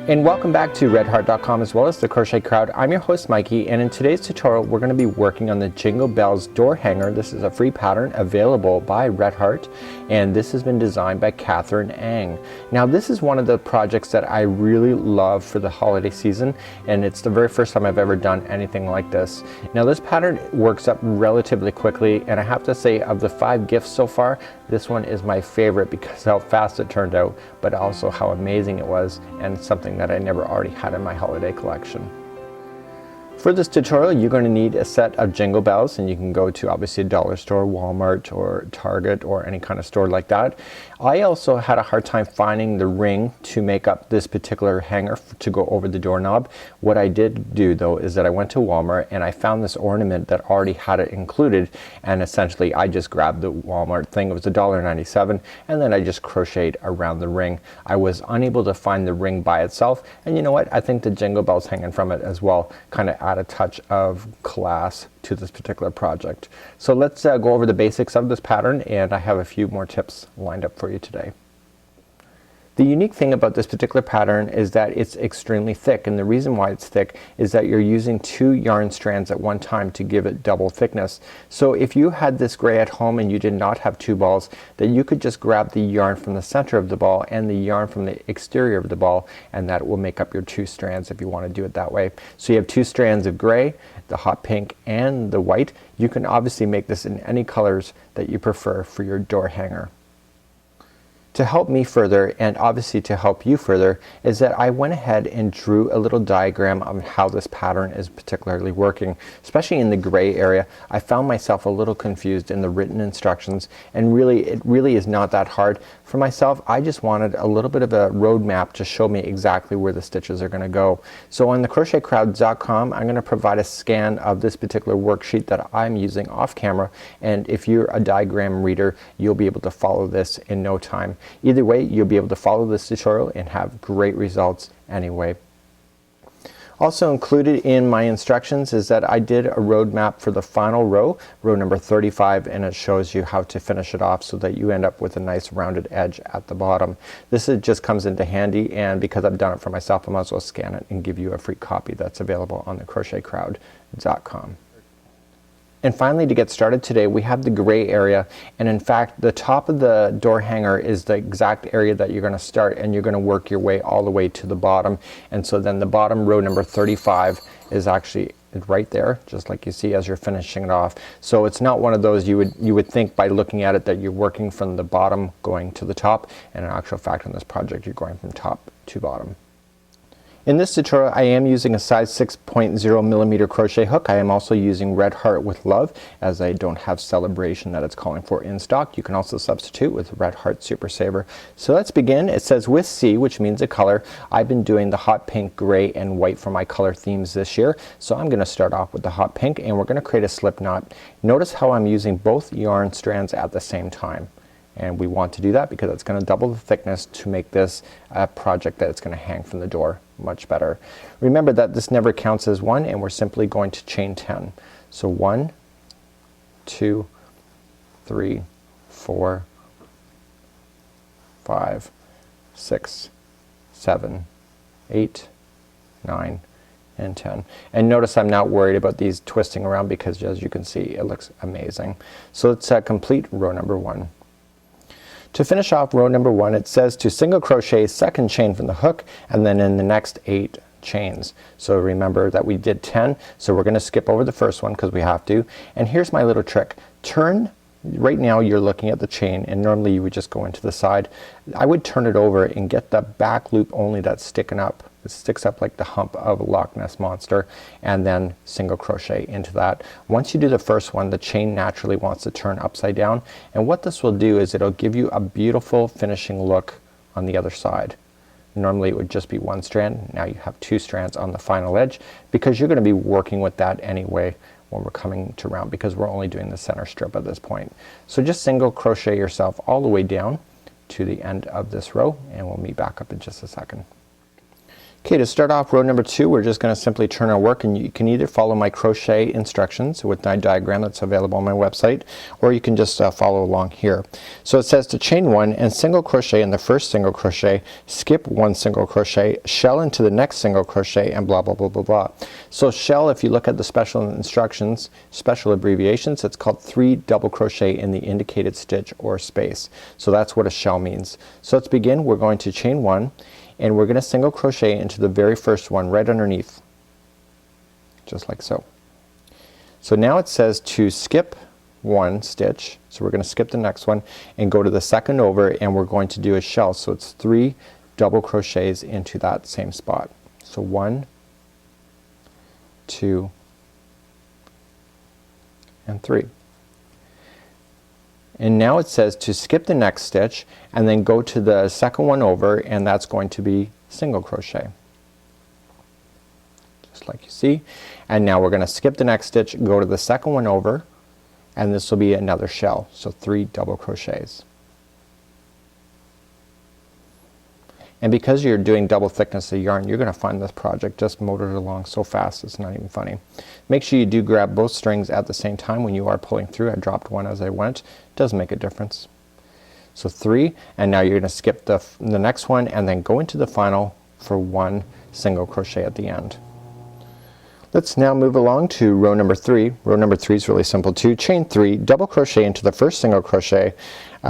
And welcome back to redheart.com as well as the Crochet Crowd. I'm your host Mikey, and in today's tutorial we're going to be working on the Jingle Bells door hanger. This is a free pattern available by Redheart, and this has been designed by Catherine Ang. Now this is one of the projects that I really love for the holiday season, and it's the very first time I've ever done anything like this. Now this pattern works up relatively quickly, and I have to say, of the 5 gifts so far, this one is my favorite because how fast it turned out, but also how amazing it was, and something that I never already had in my holiday collection. For this tutorial you're going to need a set of Jingle Bells, and you can go to obviously a dollar store, Walmart or Target or any kind of store like that. I also had a hard time finding the ring to make up this particular hanger to go over the doorknob. What I did do though is that I went to Walmart and I found this ornament that already had it included, and essentially I just grabbed the Walmart thing. It was $1.97, and then I just crocheted around the ring. I was unable to find the ring by itself, and you know what, I think the Jingle Bells hanging from it as well kind of add a touch of class to this particular project. So let's go over the basics of this pattern, and I have a few more tips lined up for you today. The unique thing about this particular pattern is that it's extremely thick, and the reason why it's thick is that you're using 2 yarn strands at one time to give it double thickness. So if you had this gray at home and you did not have 2 balls, then you could just grab the yarn from the center of the ball and the yarn from the exterior of the ball, and that will make up your 2 strands if you want to do it that way. So you have 2 strands of gray, the hot pink and the white. You can obviously make this in any colors that you prefer for your door hanger. To help me further, and obviously to help you further, is that I went ahead and drew a little diagram of how this pattern is particularly working. Especially in the gray area, I found myself a little confused in the written instructions, and it really is not that hard. For myself, I just wanted a little bit of a roadmap to show me exactly where the stitches are gonna go. So on the crochetcrowd.com I'm gonna provide a scan of this particular worksheet that I'm using off camera, and if you're a diagram reader you'll be able to follow this in no time. Either way, you'll be able to follow this tutorial and have great results anyway. Also included in my instructions is that I did a roadmap for the final row, row number 35, and it shows you how to finish it off so that you end up with a nice rounded edge at the bottom. This just comes into handy, and because I've done it for myself I might as well scan it and give you a free copy that's available on the crochetcrowd.com. And finally, to get started today, we have the gray area, and in fact the top of the door hanger is the exact area that you're gonna start, and you're gonna work your way all the way to the bottom. And so then the bottom, row number 35, is actually right there, just like you see as you're finishing it off. So it's not one of those you would think by looking at it that you're working from the bottom going to the top, and in actual fact on this project you're going from top to bottom. In this tutorial I am using a size 6.0 millimeter crochet hook. I am also using Red Heart with Love, as I don't have Celebration that it's calling for in stock. You can also substitute with Red Heart Super Saver. So let's begin. It says with C, which means a color. I've been doing the hot pink, gray and white for my color themes this year, so I'm gonna start off with the hot pink, and we're gonna create a slip knot. Notice how I'm using both yarn strands at the same time, and we want to do that because it's gonna double the thickness to make this a project that it's gonna hang from the door much better. Remember that this never counts as 1, and we're simply going to chain 10. So 1, 2, 3, 4, 5, 6, 7, 8, 9 and 10. And notice I'm not worried about these twisting around because as you can see it looks amazing. So let's complete row number 1. To finish off row number 1, it says to single crochet second chain from the hook, and then in the next 8 chains. So remember that we did 10, so we're gonna skip over the first one because we have to. And here's my little trick. Turn, right now you're looking at the chain, and normally you would just go into the side. I would turn it over and get the back loop only that's sticking up. It sticks up like the hump of a Loch Ness monster, and then single crochet into that. Once you do the first one, the chain naturally wants to turn upside down, and what this will do is it'll give you a beautiful finishing look on the other side. Normally it would just be 1 strand. Now you have 2 strands on the final edge because you're gonna be working with that anyway when we're coming to round, because we're only doing the center strip at this point. So just single crochet yourself all the way down to the end of this row, and we'll meet back up in just a second. Okay, to start off row number 2, we're just going to simply turn our work, and you can either follow my crochet instructions with my diagram that's available on my website, or you can just follow along here. So it says to chain 1 and single crochet in the first single crochet, skip 1 single crochet, shell into the next single crochet, and blah blah blah blah blah. So shell, if you look at the special instructions, special abbreviations, it's called 3 double crochet in the indicated stitch or space. So that's what a shell means. So let's begin. We're going to chain 1 and we're gonna single crochet into the very first one right underneath, just like so. So now it says to skip 1 stitch, so we're gonna skip the next one and go to the second over, and we're going to do a shell. So it's 3 double crochets into that same spot. So 1, 2, and 3. And now it says to skip the next stitch and then go to the second one over, and that's going to be single crochet, just like you see. And now we're gonna skip the next stitch, go to the second one over, and this will be another shell. So 3 double crochets. And because you're doing double thickness of yarn, you're gonna find this project just motored along so fast it's not even funny. Make sure you do grab both strings at the same time when you are pulling through. I dropped one as I went. It does make a difference. So 3, and now you're gonna skip the next one and then go into the final for 1 single crochet at the end. Let's now move along to row number 3. Row number 3 is really simple too. Chain 3, double crochet into the first single crochet,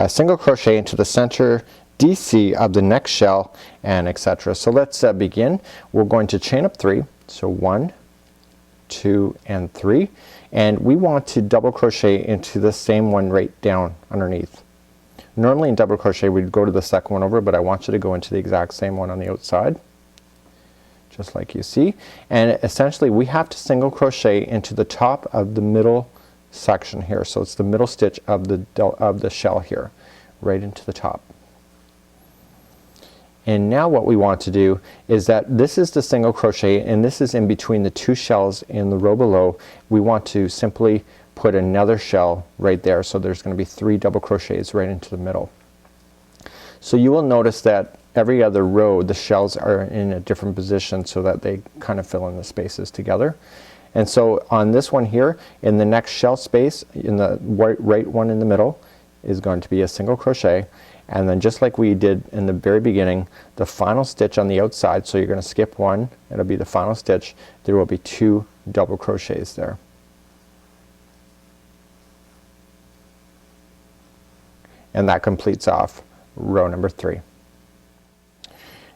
single crochet into the center DC of the next shell, and etc. So let's begin. We're going to chain up 3. So 1, 2, and 3, and we want to double crochet into the same one right down underneath. Normally in double crochet we'd go to the second one over, but I want you to go into the exact same one on the outside, just like you see. And essentially we have to single crochet into the top of the middle section here. So it's the middle stitch of the shell here, right into the top. And now what we want to do is that this is the single crochet, and this is in between the 2 shells in the row below. We want to simply put another shell right there, so there's gonna be 3 double crochets right into the middle. So you will notice that every other row the shells are in a different position so that they kind of fill in the spaces together. And so on this one here, in the next shell space, in the right one in the middle, is going to be a single crochet, and then just like we did in the very beginning, the final stitch on the outside, so you're gonna skip 1, it'll be the final stitch, there will be 2 double crochets there. And that completes off row number 3.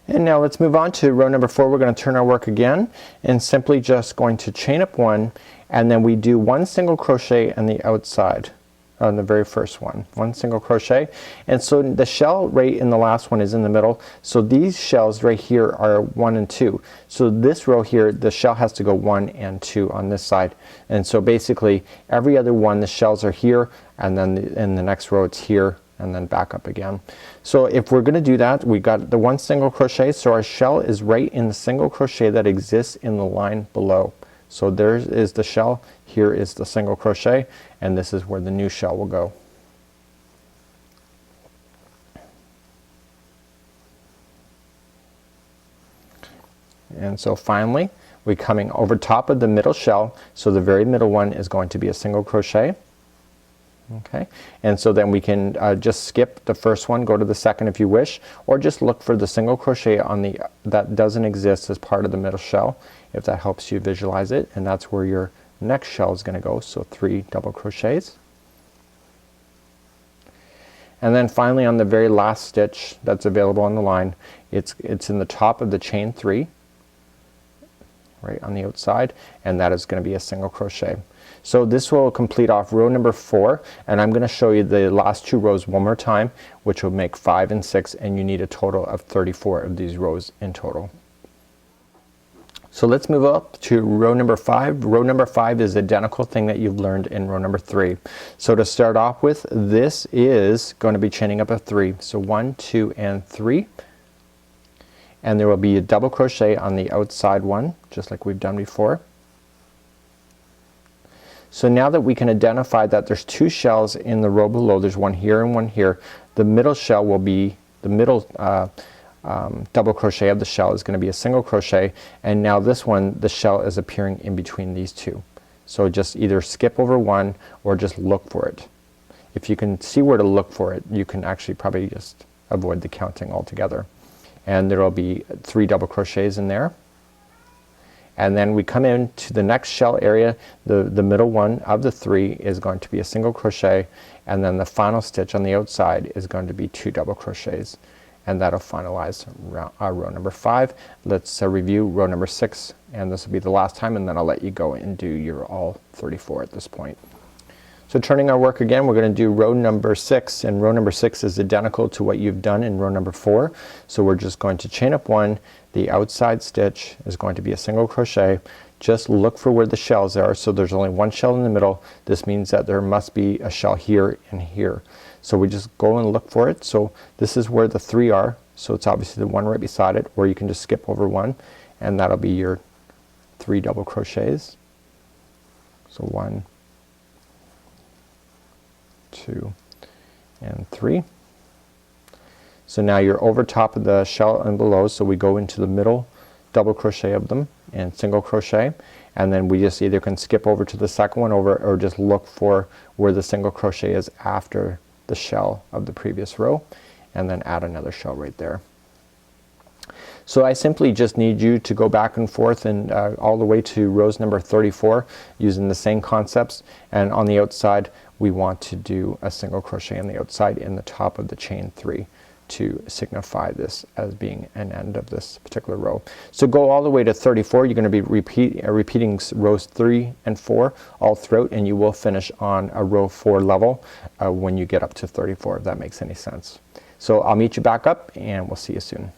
And now let's move on to row number 4. We're gonna turn our work again and simply just going to chain up 1, and then we do 1 single crochet on the outside on the very first one. 1 single crochet, and so the shell right in the last one is in the middle, so these shells right here are 1 and 2. So this row here the shell has to go 1 and 2 on this side, and so basically every other one the shells are here, and then in the next row it's here and then back up again. So if we're gonna do that, we got the 1 single crochet, so our shell is right in the single crochet that exists in the line below. So there is the shell, here is the single crochet, and this is where the new shell will go. And so finally we're coming over top of the middle shell, so the very middle one is going to be a single crochet. Okay, and so then we can just skip the first one, go to the second if you wish, or just look for the single crochet on the that doesn't exist as part of the middle shell, if that helps you visualize it, and that's where your next shell is gonna go. So 3 double crochets, and then finally on the very last stitch that's available on the line, it's in the top of the chain 3 right on the outside, and that is going to be a single crochet. So this will complete off row number 4, and I'm gonna show you the last 2 rows one more time, which will make 5 and 6, and you need a total of 34 of these rows in total. So let's move up to row number 5. Row number 5 is identical thing that you've learned in row number 3. So to start off with, this is going to be chaining up a 3. So 1, 2, and 3, and there will be a double crochet on the outside one, just like we've done before. So now that we can identify that there's 2 shells in the row below, there's one here and one here, the middle shell will be the middle double crochet of the shell is going to be a single crochet, and now this one, the shell is appearing in between these two. So just either skip over one or just look for it. If you can see where to look for it, you can actually probably just avoid the counting altogether. And there will be 3 double crochets in there. And then we come into the next shell area. The middle one of the 3 is going to be a single crochet, and then the final stitch on the outside is going to be 2 double crochets, and that'll finalize row number 5. Let's review row number 6, and this will be the last time, and then I'll let you go and do your all 34 at this point. So turning our work again, we're going to do row number 6, and row number 6 is identical to what you've done in row number 4. So we're just going to chain up 1. The outside stitch is going to be a single crochet. Just look for where the shells are. So there's only 1 shell in the middle. This means that there must be a shell here and here. So we just go and look for it. So this is where the 3 are. So it's obviously the one right beside it, or you can just skip over 1, and that'll be your 3 double crochets. So 1, 2, and 3. So now you're over top of the shell and below, so we go into the middle double crochet of them and single crochet, and then we just either can skip over to the second one over, or just look for where the single crochet is after the shell of the previous row, and then add another shell right there. So I simply just need you to go back and forth and all the way to rows number 34 using the same concepts, and on the outside we want to do a single crochet on the outside in the top of the chain 3 to signify this as being an end of this particular row. So go all the way to 34. You're going to be repeating rows 3 and 4 all throughout, and you will finish on a row 4 level when you get up to 34, if that makes any sense. So I'll meet you back up, and we'll see you soon.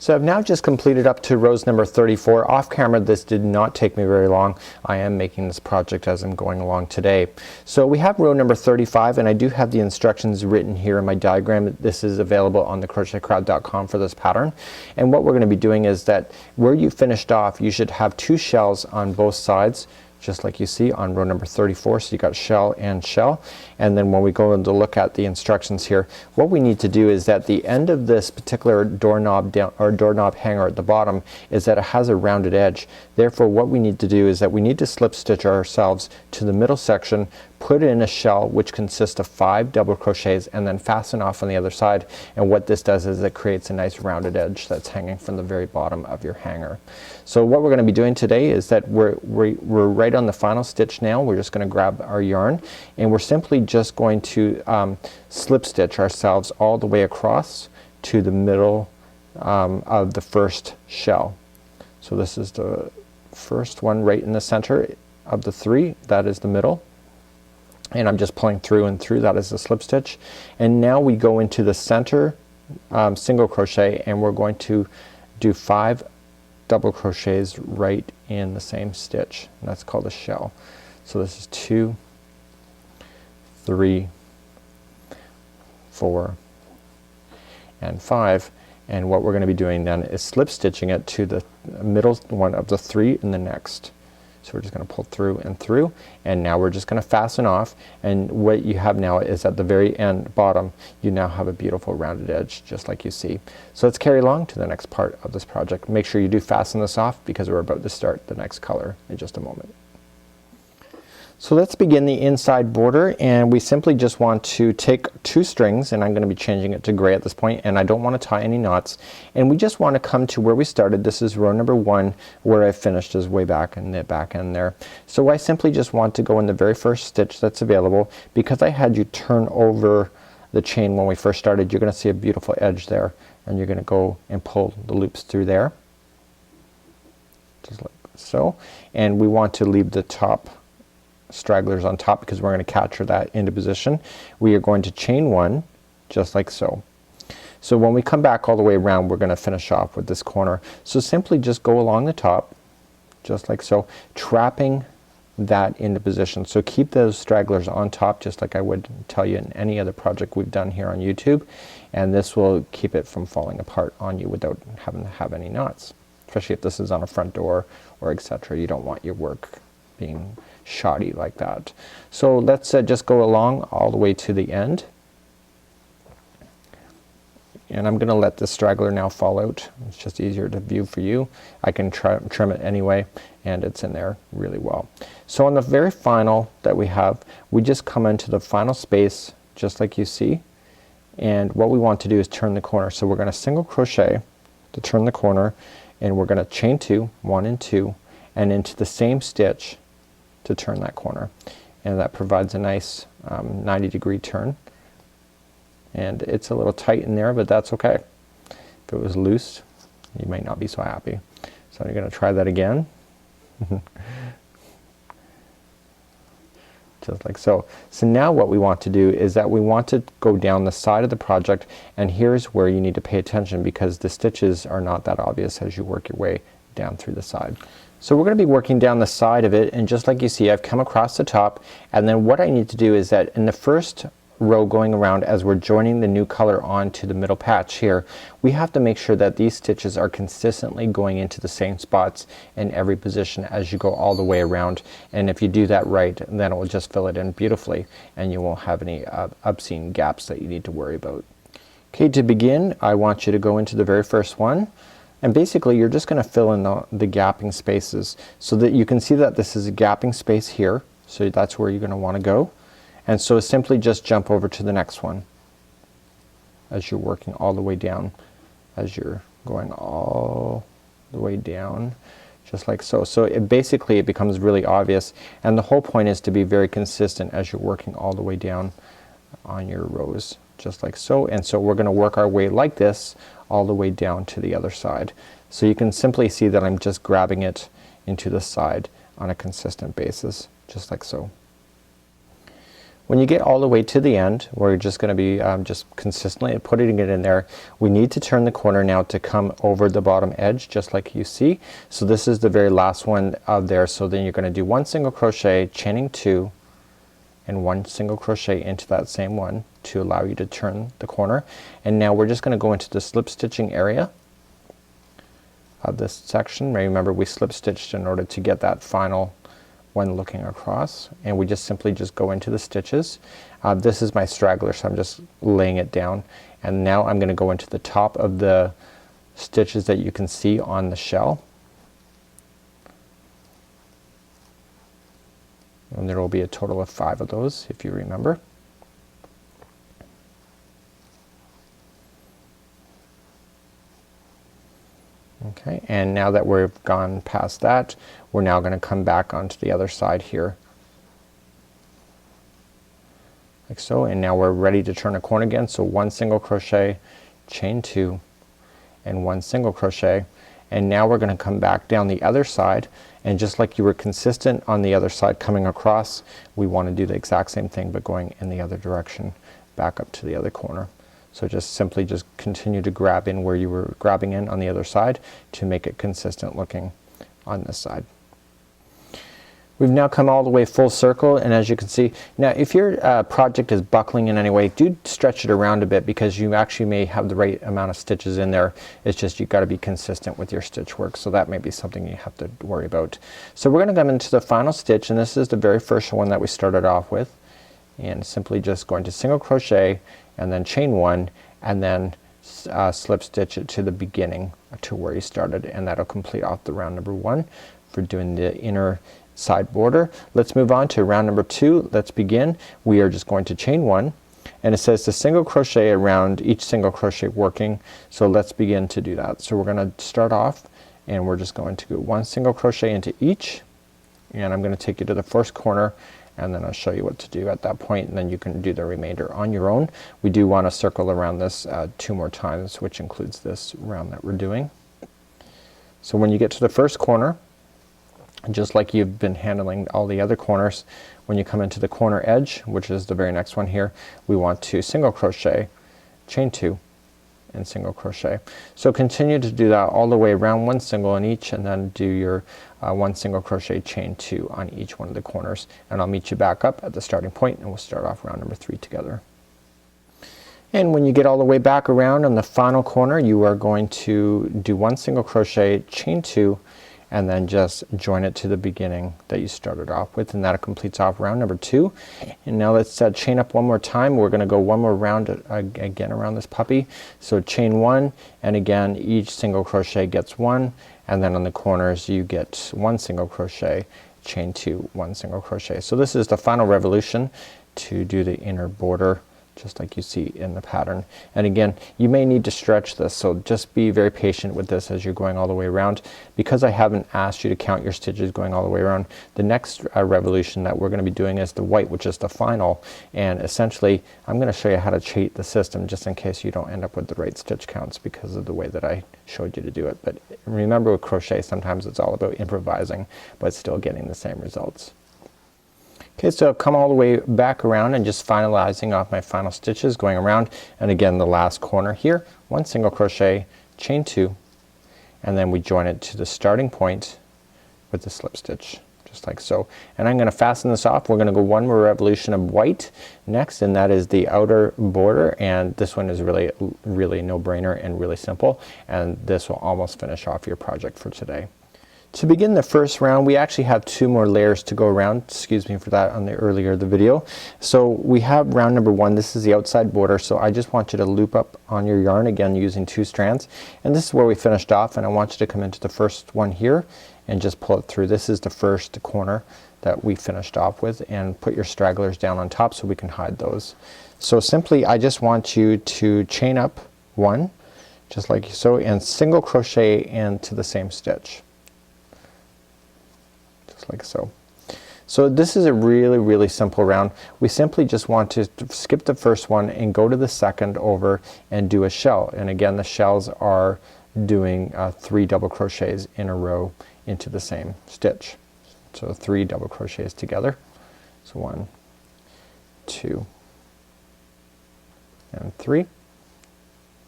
So I've now just completed up to rows number 34. Off camera, this did not take me very long. I am making this project as I'm going along today. So we have row number 35, and I do have the instructions written here in my diagram. This is available on the crochetcrowd.com for this pattern. And what we're going to be doing is that where you finished off, you should have 2 shells on both sides, just like you see on row number 34. So you got shell and shell, and then when we go in to look at the instructions here, what we need to do is that the end of this particular doorknob or doorknob hanger at the bottom is that it has a rounded edge. Therefore what we need to do is that we need to slip stitch ourselves to the middle section, put in a shell which consists of 5 double crochets, and then fasten off on the other side. And what this does is it creates a nice rounded edge that's hanging from the very bottom of your hanger. So what we're going to be doing today is that we're right on the final stitch now. We're just going to grab our yarn, and we're simply just going to slip stitch ourselves all the way across to the middle of the first shell. So this is the first one right in the center of the 3. That is the middle, and I'm just pulling through and through. That is the slip stitch. And now we go into the center single crochet, and we're going to do 5 double crochets right in the same stitch, and that's called a shell. So this is 2, 3, 4, and 5, and what we're going to be doing then is slip stitching it to the middle one of the 3 in the next. So we're just going to pull through and through, and now we're just going to fasten off, and what you have now is at the very end bottom you now have a beautiful rounded edge just like you see. So let's carry along to the next part of this project. Make sure you do fasten this off because we're about to start the next color in just a moment. So let's begin the inside border, and we simply just want to take 2 strings, and I'm going to be changing it to gray at this point, and I don't want to tie any knots, and we just want to come to where we started. This is row number 1 where I finished, is way back in the back end there. So I simply just want to go in the very first stitch that's available. Because I had you turn over the chain when we first started, you're going to see a beautiful edge there, and you're going to go and pull the loops through there just like so, and we want to leave the top stragglers on top because we're going to capture that into position. We are going to chain 1 just like so. So when we come back all the way around, we're going to finish off with this corner. So simply just go along the top just like so, trapping that into position. So keep those stragglers on top just like I would tell you in any other project we've done here on YouTube, and this will keep it from falling apart on you without having to have any knots, especially if this is on a front door or etc. You don't want your work being shoddy like that. So let's just go along all the way to the end, And I'm gonna let this straggler now fall out. It's just easier to view for you. I can trim it anyway, and it's in there really well. So on the very final that we have, we just come into the final space just like you see, and what we want to do is turn the corner. So we're gonna single crochet to turn the corner, and we're gonna chain 2, 1 and 2, and into the same stitch to turn that corner, and that provides a nice 90-degree turn. And it's a little tight in there, but that's okay. If it was loose, you might not be so happy. So you're gonna try that again. Just like so. So now what we want to do is that we want to go down the side of the project, and here's where you need to pay attention because the stitches are not that obvious as you work your way down through the side. So we're gonna be working down the side of it, and just like you see, I've come across the top, and then what I need to do is that in the first row going around, as we're joining the new color onto the middle patch here, we have to make sure that these stitches are consistently going into the same spots in every position as you go all the way around, and if you do that right, then it will just fill it in beautifully and you won't have any obscene gaps that you need to worry about. Okay, to begin, I want you to go into the very first one, and basically you're just gonna fill in the gapping spaces so that you can see that this is a gapping space here, so that's where you're gonna want to go. And so simply just jump over to the next one as you're working all the way down, as you're going all the way down, just like so. So it basically becomes really obvious, and the whole point is to be very consistent as you're working all the way down on your rows, just like so. And so we're gonna work our way like this all the way down to the other side. So you can simply see that I'm just grabbing it into the side on a consistent basis, just like so. When you get all the way to the end, we're just gonna be just consistently putting it in there. We need to turn the corner now to come over the bottom edge, just like you see. So this is the very last one of there. So then you're gonna do 1 single crochet, chaining 2, and 1 single crochet into that same one to allow you to turn the corner. And now we're just gonna go into the slip stitching area of this section. Remember, we slip stitched in order to get that final one looking across, and we just simply just go into the stitches. This is my straggler, so I'm just laying it down, and now I'm gonna go into the top of the stitches that you can see on the shell, and there will be a total of 5 of those if you remember. Okay, and now that we've gone past that, we're now gonna come back onto the other side here like so, and now we're ready to turn a corner again. So 1 single crochet, chain 2, and 1 single crochet, and now we're gonna come back down the other side, and just like you were consistent on the other side coming across, we want to do the exact same thing but going in the other direction back up to the other corner. So just simply just continue to grab in where you were grabbing in on the other side to make it consistent looking on this side. We've now come all the way full circle, and as you can see, now if your project is buckling in any way, do stretch it around a bit because you actually may have the right amount of stitches in there. It's just you've got to be consistent with your stitch work, so that may be something you have to worry about. So we're gonna come into the final stitch, and this is the very first one that we started off with, and simply just going to single crochet and then chain 1 and then slip stitch it to the beginning to where you started, and that'll complete off the round number 1 for doing the inner side border. Let's move on to round number 2. Let's begin. We are just going to chain 1, and it says to single crochet around each single crochet working, so let's begin to do that. So we're gonna start off, and we're just going to go 1 single crochet into each, and I'm gonna take you to the first corner, and then I'll show you what to do at that point, and then you can do the remainder on your own. We do want to circle around this 2 more times, which includes this round that we're doing. So when you get to the first corner, just like you've been handling all the other corners, when you come into the corner edge, which is the very next one here, we want to single crochet, chain 2, and single crochet. So continue to do that all the way around, 1 single in each, and then do your 1 single crochet, chain 2 on each one of the corners, and I'll meet you back up at the starting point, and we'll start off round number 3 together. And when you get all the way back around on the final corner, you are going to do 1 single crochet, chain 2, and then just join it to the beginning that you started off with, and that completes off round number 2. And now let's chain up one more time. We're gonna go one more round again around this puppy. So chain 1, and again each single crochet gets 1, and then on the corners you get 1 single crochet, chain 2, 1 single crochet. So this is the final revolution to do the inner border, just like you see in the pattern. And again, you may need to stretch this, so just be very patient with this as you're going all the way around. Because I haven't asked you to count your stitches going all the way around, the next revolution that we're gonna be doing is the white, which is the final. And essentially I'm gonna show you how to cheat the system, just in case you don't end up with the right stitch counts because of the way that I showed you to do it. But remember, with crochet sometimes it's all about improvising but still getting the same results. Okay, so I've come all the way back around and just finalizing off my final stitches going around, and again the last corner here, 1 single crochet, chain 2, and then we join it to the starting point with the slip stitch, just like so. And I'm gonna fasten this off. We're gonna go one more revolution of white next, and that is the outer border, and this one is really no-brainer and really simple, and this will almost finish off your project for today. To begin the first round, we actually have 2 more layers to go around. Excuse me for that on the earlier the video. So we have round number 1. This is the outside border, so I just want you to loop up on your yarn again using 2 strands, and this is where we finished off, and I want you to come into the first one here and just pull it through. This is the first corner that we finished off with, and put your stragglers down on top so we can hide those. So simply I just want you to chain up 1 just like so, and single crochet into the same stitch, like so. So this is a really simple round. We simply just want to skip the first one and go to the second over and do a shell, and again the shells are doing 3 double crochets in a row into the same stitch. So 3 double crochets together. So 1, 2, and 3.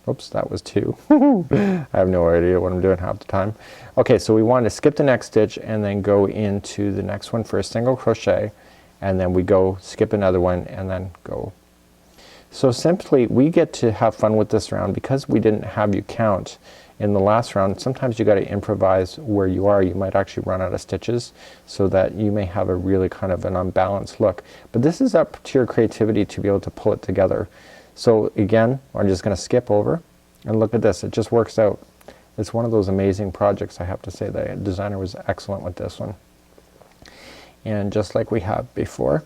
Oops, that was 2. I have no idea what I'm doing half the time. Okay, so we want to skip the next stitch and then go into the next one for a single crochet, and then we go skip another one and then go. So simply we get to have fun with this round because we didn't have you count in the last round. Sometimes you got to improvise where you are. You might actually run out of stitches, so that you may have a really kind of an unbalanced look, but this is up to your creativity to be able to pull it together. So again, I'm just gonna skip over, and look at this, it just works out. It's one of those amazing projects, I have to say. The designer was excellent with this one. And just like we have before,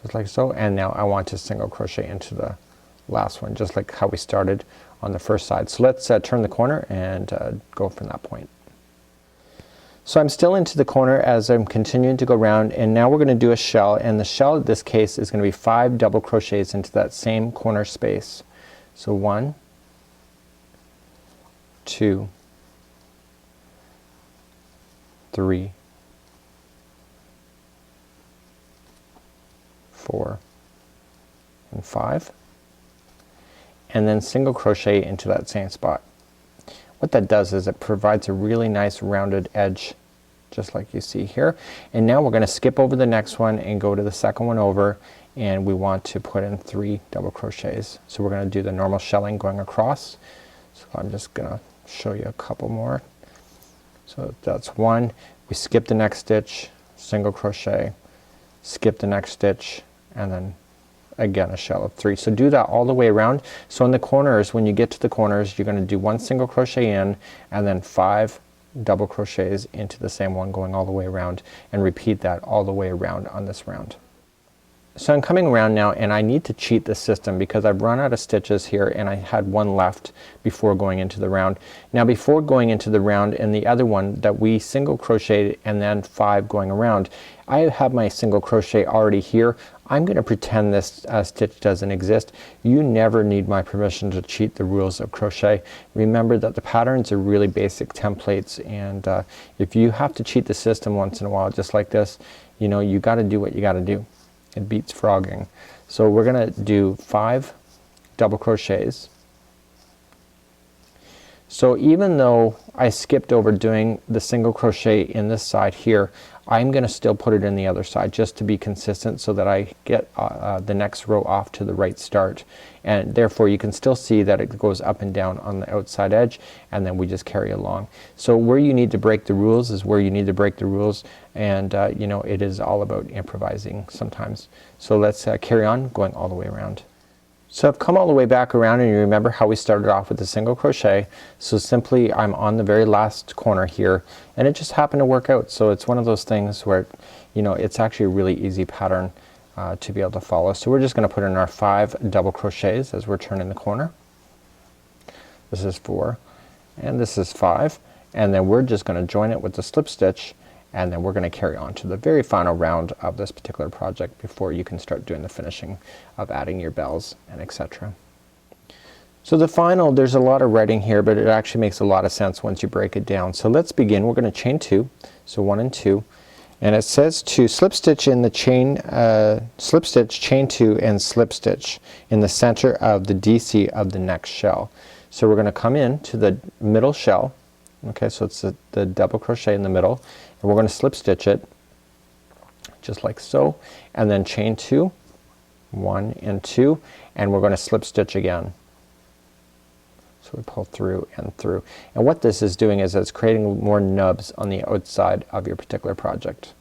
just like so, and now I want to single crochet into the last one, just like how we started on the first side. So let's turn the corner and go from that point. So I'm still into the corner as I'm continuing to go around, and now we're gonna do a shell, and the shell in this case is gonna be 5 double crochets into that same corner space. So 1, 2, 3, 4, and 5, and then single crochet into that same spot. What that does is it provides a really nice rounded edge, just like you see here. And now we're gonna skip over the next one and go to the second one over, and we want to put in 3 double crochets. So we're gonna do the normal shelling going across. So I'm just gonna show you a couple more. So that's 1. We skip the next stitch, single crochet, skip the next stitch, and then again a shell of 3. So do that all the way around. So in the corners, when you get to the corners, you're gonna do 1 single crochet in, and then 5 double crochets into the same one going all the way around, and repeat that all the way around on this round. So I'm coming around now, and I need to cheat the system because I've run out of stitches here, and I had 1 left before going into the round. Now before going into the round, and the other one that we single crocheted and then 5 going around, I have my single crochet already here. I'm gonna pretend this stitch doesn't exist. You never need my permission to cheat the rules of crochet. Remember that the patterns are really basic templates, and if you have to cheat the system once in a while just like this, you know, you gotta do what you gotta do. It beats frogging. So we're gonna do 5 double crochets. So even though I skipped over doing the single crochet in this side here, I'm gonna still put it in the other side just to be consistent so that I get the next row off to the right start, and therefore you can still see that it goes up and down on the outside edge, and then we just carry along. So where you need to break the rules is where you need to break the rules, and you know, it is all about improvising sometimes. So let's carry on going all the way around. So I've come all the way back around, and you remember how we started off with a single crochet. So simply I'm on the very last corner here, and it just happened to work out. So it's one of those things where, you know, it's actually a really easy pattern to be able to follow. So we're just gonna put in our 5 double crochets as we're turning the corner. This is 4 and this is 5, and then we're just gonna join it with the slip stitch, and then we're gonna carry on to the very final round of this particular project before you can start doing the finishing of adding your bells and etc. So the final, there's a lot of writing here, but it actually makes a lot of sense once you break it down. So let's begin. We're gonna chain 2, so 1 and 2, and it says to slip stitch in the chain, slip stitch, chain 2 and slip stitch in the center of the DC of the next shell. So we're gonna come in to the middle shell. Okay, so it's the double crochet in the middle, and we're going to slip stitch it just like so, and then chain 2, 1 and 2, and we're going to slip stitch again. So we pull through and through, and what this is doing is it's creating more nubs on the outside of your particular project.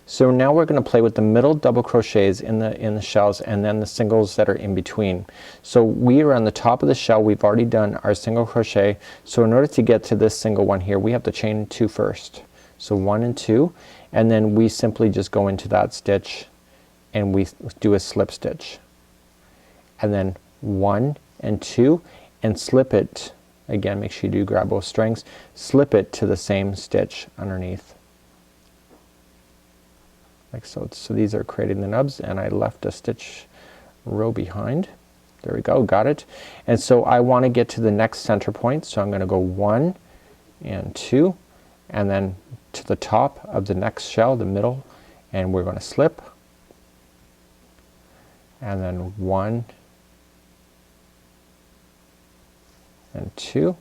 So now we're gonna play with the middle double crochets in the shells, and then the singles that are in between. So we are on the top of the shell. We've already done our single crochet, so in order to get to this single one here, we have to chain 2 first. So 1 and 2, and then we simply just go into that stitch and we do a slip stitch, and then 1 and 2, and slip it again. Make sure you do grab both strings, slip it to the same stitch underneath like so. So these are creating the nubs, and I left a stitch row behind. There we go, got it. And so I want to get to the next center point, so I'm gonna go 1 and 2, and then to the top of the next shell, the middle, and we're gonna slip, and then 1 and 2,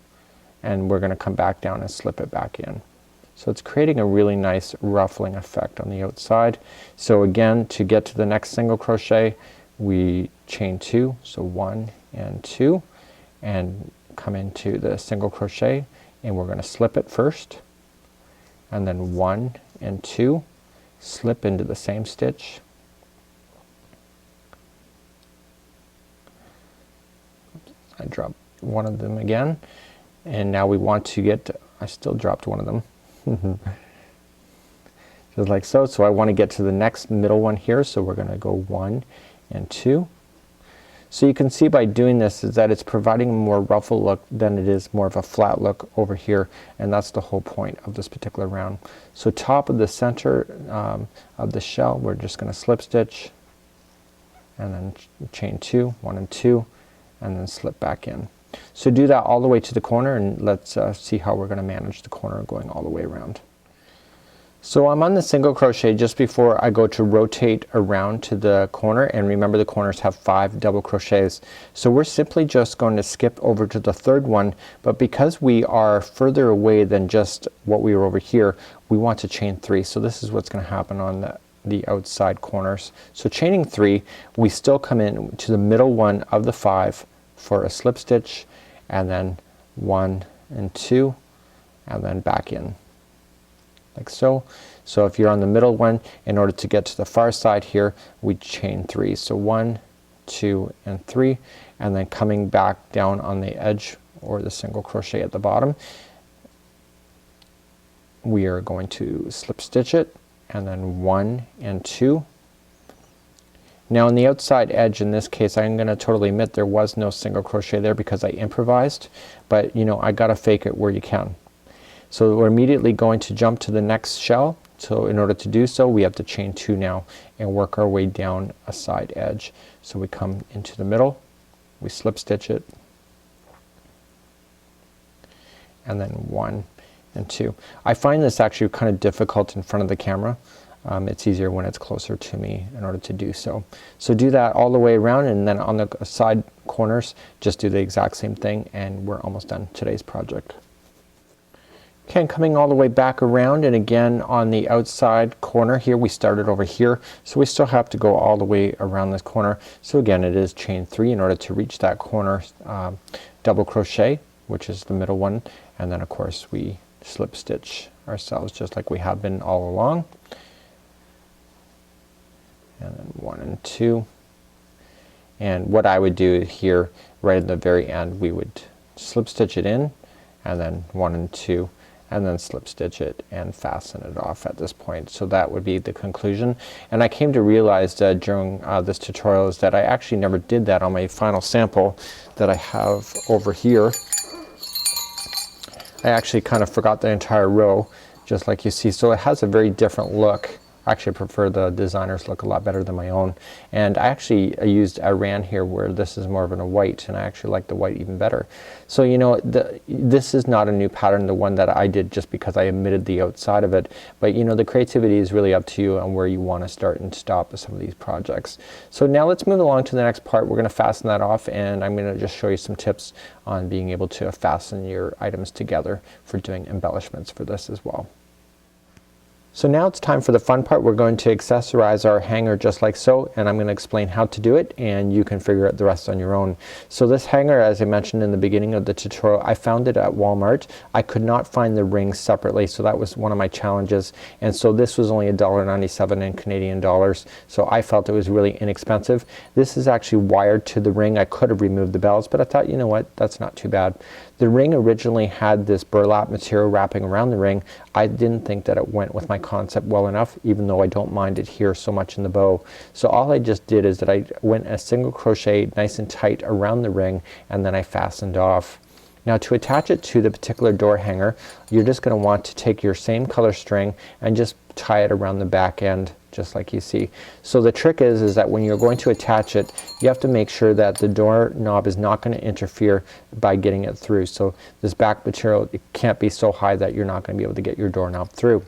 and we're gonna come back down and slip it back in. So it's creating a really nice ruffling effect on the outside. So again, to get to the next single crochet, we chain 2, so 1 and 2, and come into the single crochet, and we're gonna slip it first, and then 1 and 2, slip into the same stitch, I dropped one of them again, and now we want to get, I still dropped one of them. Just like so. So I want to get to the next middle one here, so we're gonna go 1 and 2. So you can see by doing this is that it's providing a more ruffle look than it is more of a flat look over here, and that's the whole point of this particular round. So top of the center of the shell, we're just gonna slip stitch, and then chain 2, 1 and 2, and then slip back in. So do that all the way to the corner, and let's see how we're gonna manage the corner going all the way around. So I'm on the single crochet just before I go to rotate around to the corner, and remember the corners have 5 double crochets. So we're simply just going to skip over to the third one, but because we are further away than just what we were over here, we want to chain 3. So this is what's gonna happen on the outside corners. So chaining 3, we still come in to the middle one of the 5 for a slip stitch, and then 1 and 2, and then back in like so. So if you're on the middle one, in order to get to the far side here, we chain 3. So 1, 2 and 3, and then coming back down on the edge or the single crochet at the bottom, we are going to slip stitch it, and then 1 and 2. Now on the outside edge, in this case, I'm gonna totally admit there was no single crochet there because I improvised, but you know, I gotta fake it where you can. So we're immediately going to jump to the next shell. So in order to do so, we have to chain 2 now and work our way down a side edge. So we come into the middle, we slip stitch it, and then 1 and 2. I find this actually kind of difficult in front of the camera. It's easier when it's closer to me in order to do so. So do that all the way around, and then on the side corners just do the exact same thing, and we're almost done today's project. Okay, and coming all the way back around, and again on the outside corner here, we started over here, so we still have to go all the way around this corner. So again, it is chain 3 in order to reach that corner. Double crochet, which is the middle one, and then of course we slip stitch ourselves just like we have been all along. And then 1 and 2. And what I would do here right at the very end, we would slip stitch it in, and then 1 and 2, and then slip stitch it and fasten it off at this point. So that would be the conclusion. And I came to realize during this tutorial is that I actually never did that on my final sample that I have over here. I actually kind of forgot the entire row, just like you see. So it has a very different look. Actually, I prefer the designer's look a lot better than my own. And I actually used a ran here where this is more of a white, and I actually like the white even better. So you know, this is not a new pattern, the one that I did just because I omitted the outside of it. But you know, the creativity is really up to you on where you want to start and stop with some of these projects. So now let's move along to the next part. We're going to fasten that off, and I'm going to just show you some tips on being able to fasten your items together for doing embellishments for this as well. So now it's time for the fun part. We're going to accessorize our hanger just like so, and I'm going to explain how to do it, and you can figure out the rest on your own. So this hanger, as I mentioned in the beginning of the tutorial, I found it at Walmart. I could not find the rings separately, so that was one of my challenges, and so this was only $1.97 in Canadian dollars, so I felt it was really inexpensive. This is actually wired to the ring. I could have removed the bells, but I thought, you know what, that's not too bad. The ring originally had this burlap material wrapping around the ring. I didn't think that it went with my concept well enough, even though I don't mind it here so much in the bow. So all I just did is that I went a single crochet nice and tight around the ring, and then I fastened off. Now to attach it to the particular door hanger, you're just going to want to take your same color string and just tie it around the back end just like you see. So the trick is that when you're going to attach it, you have to make sure that the door knob is not going to interfere by getting it through. So this back material, it can't be so high that you're not going to be able to get your doorknob through.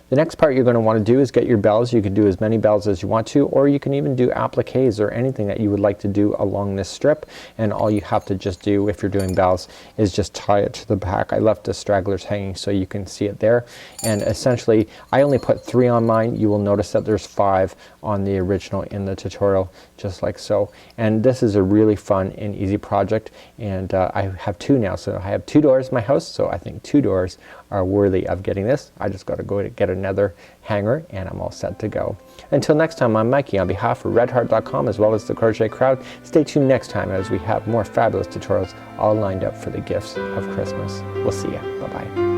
The next part you're going to want to do is get your bells. You can do as many bells as you want to, or you can even do appliques or anything that you would like to do along this strip, and all you have to just do if you're doing bells is just tie it to the back. I left the stragglers hanging so you can see it there, and essentially I only put 3 on mine. You will notice that there's 5 on the original in the tutorial, just like so. And this is a really fun and easy project, and I have 2 now, so I have 2 doors in my house, so I think 2 doors are worthy of getting this. I just got to go to get another hanger, and I'm all set to go. Until next time, I'm Mikey on behalf of redheart.com as well as the Crochet Crowd. Stay tuned next time as we have more fabulous tutorials all lined up for the gifts of Christmas. We'll see ya. Bye bye.